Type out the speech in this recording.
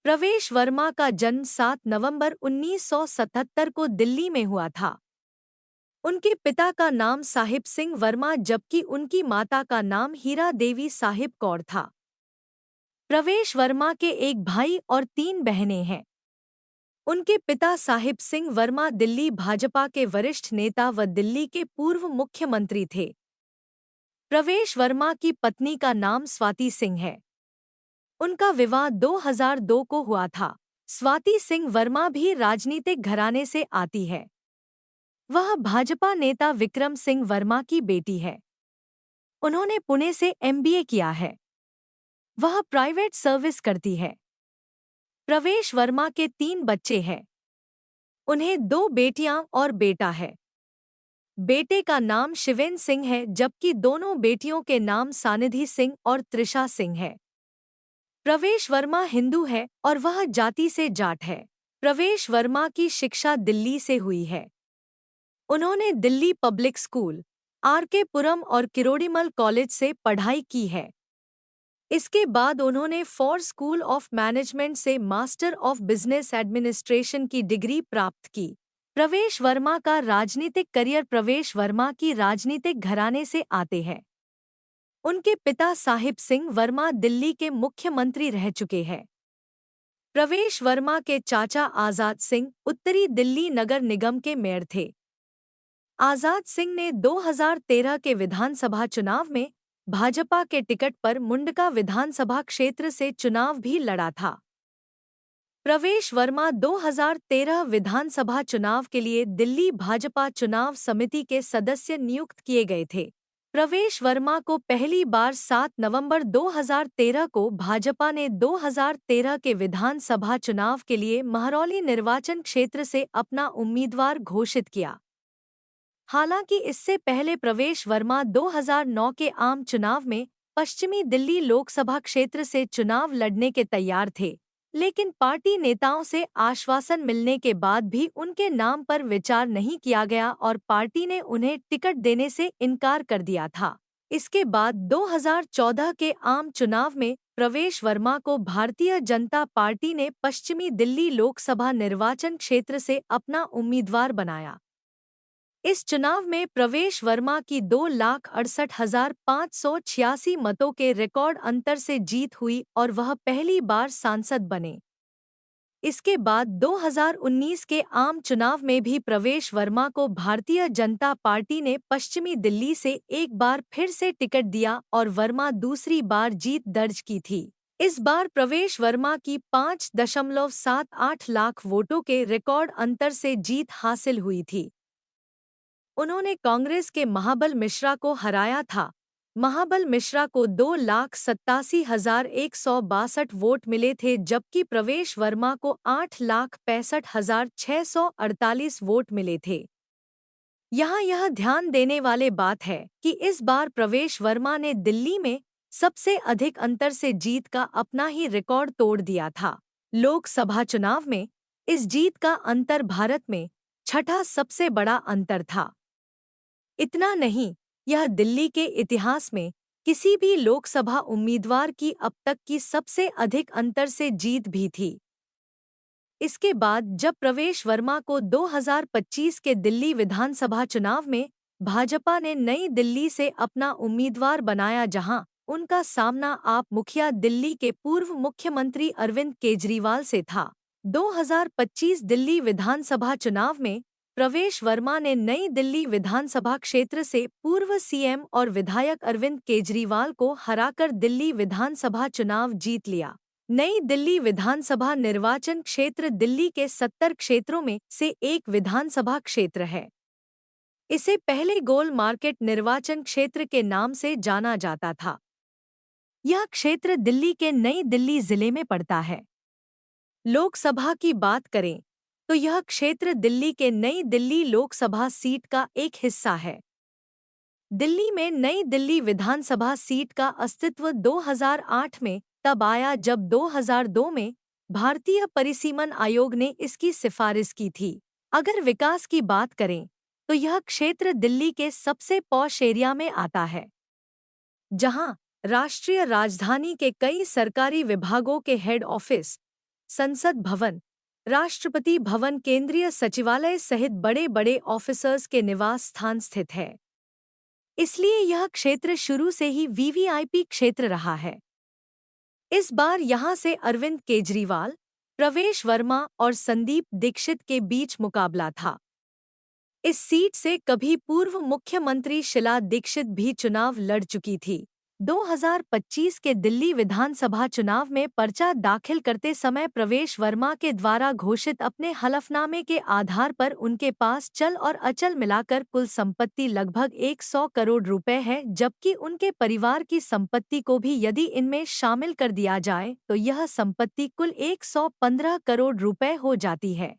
प्रवेश वर्मा का जन्म 7 नवंबर 1977 को दिल्ली में हुआ था। उनके पिता का नाम साहिब सिंह वर्मा जबकि उनकी माता का नाम हीरा देवी साहिब कौर था। प्रवेश वर्मा के एक भाई और 3 बहनें हैं। उनके पिता साहिब सिंह वर्मा दिल्ली भाजपा के वरिष्ठ नेता व दिल्ली के पूर्व मुख्यमंत्री थे। प्रवेश वर्मा की पत्नी का नाम स्वाति सिंह है। उनका विवाह 2002 को हुआ था। स्वाति सिंह वर्मा भी राजनीतिक घराने से आती है। वह भाजपा नेता विक्रम सिंह वर्मा की बेटी है। उन्होंने पुणे से एमबीए किया है। वह प्राइवेट सर्विस करती है। प्रवेश वर्मा के 3 बच्चे हैं। उन्हें 2 बेटियां और बेटा है। बेटे का नाम शिवेंद्र सिंह है जबकि दोनों बेटियों के नाम सानिधि सिंह और त्रिषा सिंह है। प्रवेश वर्मा हिंदू है और वह जाति से जाट है। प्रवेश वर्मा की शिक्षा दिल्ली से हुई है। उन्होंने दिल्ली पब्लिक स्कूल, आरके पुरम और किरोड़ीमल कॉलेज से पढ़ाई की है। इसके बाद उन्होंने फॉर स्कूल ऑफ मैनेजमेंट से मास्टर ऑफ बिजनेस एडमिनिस्ट्रेशन की डिग्री प्राप्त की। प्रवेश वर्मा का राजनीतिक करियर प्रवेश वर्मा की राजनीतिक घराने से आते हैं। उनके पिता साहिब सिंह वर्मा दिल्ली के मुख्यमंत्री रह चुके हैं। प्रवेश वर्मा के चाचा आजाद सिंह उत्तरी दिल्ली नगर निगम के मेयर थे। आजाद सिंह ने 2013 के विधानसभा चुनाव में भाजपा के टिकट पर मुंडका विधानसभा क्षेत्र से चुनाव भी लड़ा था। प्रवेश वर्मा 2013 विधानसभा चुनाव के लिए दिल्ली भाजपा चुनाव समिति के सदस्य नियुक्त किए गए थे। प्रवेश वर्मा को पहली बार 7 नवंबर 2013 को भाजपा ने 2013 के विधानसभा चुनाव के लिए महरौली निर्वाचन क्षेत्र से अपना उम्मीदवार घोषित किया। हालांकि इससे पहले प्रवेश वर्मा 2009 के आम चुनाव में पश्चिमी दिल्ली लोकसभा क्षेत्र से चुनाव लड़ने के तैयार थे, लेकिन पार्टी नेताओं से आश्वासन मिलने के बाद भी उनके नाम पर विचार नहीं किया गया और पार्टी ने उन्हें टिकट देने से इनकार कर दिया था। इसके बाद 2014 के आम चुनाव में प्रवेश वर्मा को भारतीय जनता पार्टी ने पश्चिमी दिल्ली लोकसभा निर्वाचन क्षेत्र से अपना उम्मीदवार बनाया। इस चुनाव में प्रवेश वर्मा की 2,68,586 मतों के रिकॉर्ड अंतर से जीत हुई और वह पहली बार सांसद बने। इसके बाद 2019 के आम चुनाव में भी प्रवेश वर्मा को भारतीय जनता पार्टी ने पश्चिमी दिल्ली से एक बार फिर से टिकट दिया और वर्मा दूसरी बार जीत दर्ज की थी। इस बार प्रवेश वर्मा की 5.78 लाख वोटों के रिकॉर्ड अंतर से जीत हासिल हुई थी। उन्होंने कांग्रेस के महाबल मिश्रा को हराया था। महाबल मिश्रा को 2,87,162 वोट मिले थे जबकि प्रवेश वर्मा को 8,65,648 वोट मिले थे। यहाँ यह ध्यान देने वाले बात है कि इस बार प्रवेश वर्मा ने दिल्ली में सबसे अधिक अंतर से जीत का अपना ही रिकॉर्ड तोड़ दिया था। लोकसभा चुनाव में इस जीत का अंतर भारत में 6ठा सबसे बड़ा अंतर था। इतना नहीं, यह दिल्ली के इतिहास में किसी भी लोकसभा उम्मीदवार की अब तक की सबसे अधिक अंतर से जीत भी थी। इसके बाद जब प्रवेश वर्मा को 2025 के दिल्ली विधानसभा चुनाव में भाजपा ने नई दिल्ली से अपना उम्मीदवार बनाया जहां उनका सामना आप मुखिया दिल्ली के पूर्व मुख्यमंत्री अरविंद केजरीवाल से था। 2025 दिल्ली विधानसभा चुनाव में प्रवेश वर्मा ने नई दिल्ली विधानसभा क्षेत्र से पूर्व सीएम और विधायक अरविंद केजरीवाल को हराकर दिल्ली विधानसभा चुनाव जीत लिया। नई दिल्ली विधानसभा निर्वाचन क्षेत्र दिल्ली के 70 क्षेत्रों में से एक विधानसभा क्षेत्र है। इसे पहले गोल मार्केट निर्वाचन क्षेत्र के नाम से जाना जाता था। यह क्षेत्र दिल्ली के नई दिल्ली जिले में पड़ता है। लोकसभा की बात करें तो यह क्षेत्र दिल्ली के नई दिल्ली लोकसभा सीट का एक हिस्सा है। दिल्ली में नई दिल्ली विधानसभा सीट का अस्तित्व 2008 में तब आया जब 2002 में भारतीय परिसीमन आयोग ने इसकी सिफारिश की थी। अगर विकास की बात करें तो यह क्षेत्र दिल्ली के सबसे पॉश एरिया में आता है, जहां राष्ट्रीय राजधानी के कई सरकारी विभागों के हेड ऑफिस, संसद भवन, राष्ट्रपति भवन, केंद्रीय सचिवालय सहित बड़े बड़े ऑफिसर्स के निवास स्थान स्थित है। इसलिए यह क्षेत्र शुरू से ही वीवीआईपी क्षेत्र रहा है। इस बार यहां से अरविंद केजरीवाल, प्रवेश वर्मा और संदीप दीक्षित के बीच मुकाबला था। इस सीट से कभी पूर्व मुख्यमंत्री शीला दीक्षित भी चुनाव लड़ चुकी थी। 2025 के दिल्ली विधानसभा चुनाव में पर्चा दाखिल करते समय प्रवेश वर्मा के द्वारा घोषित अपने हलफनामे के आधार पर उनके पास चल और अचल मिलाकर कुल संपत्ति लगभग 100 करोड़ रुपए है, जबकि उनके परिवार की संपत्ति को भी यदि इनमें शामिल कर दिया जाए तो यह संपत्ति कुल 115 करोड़ रुपए हो जाती है।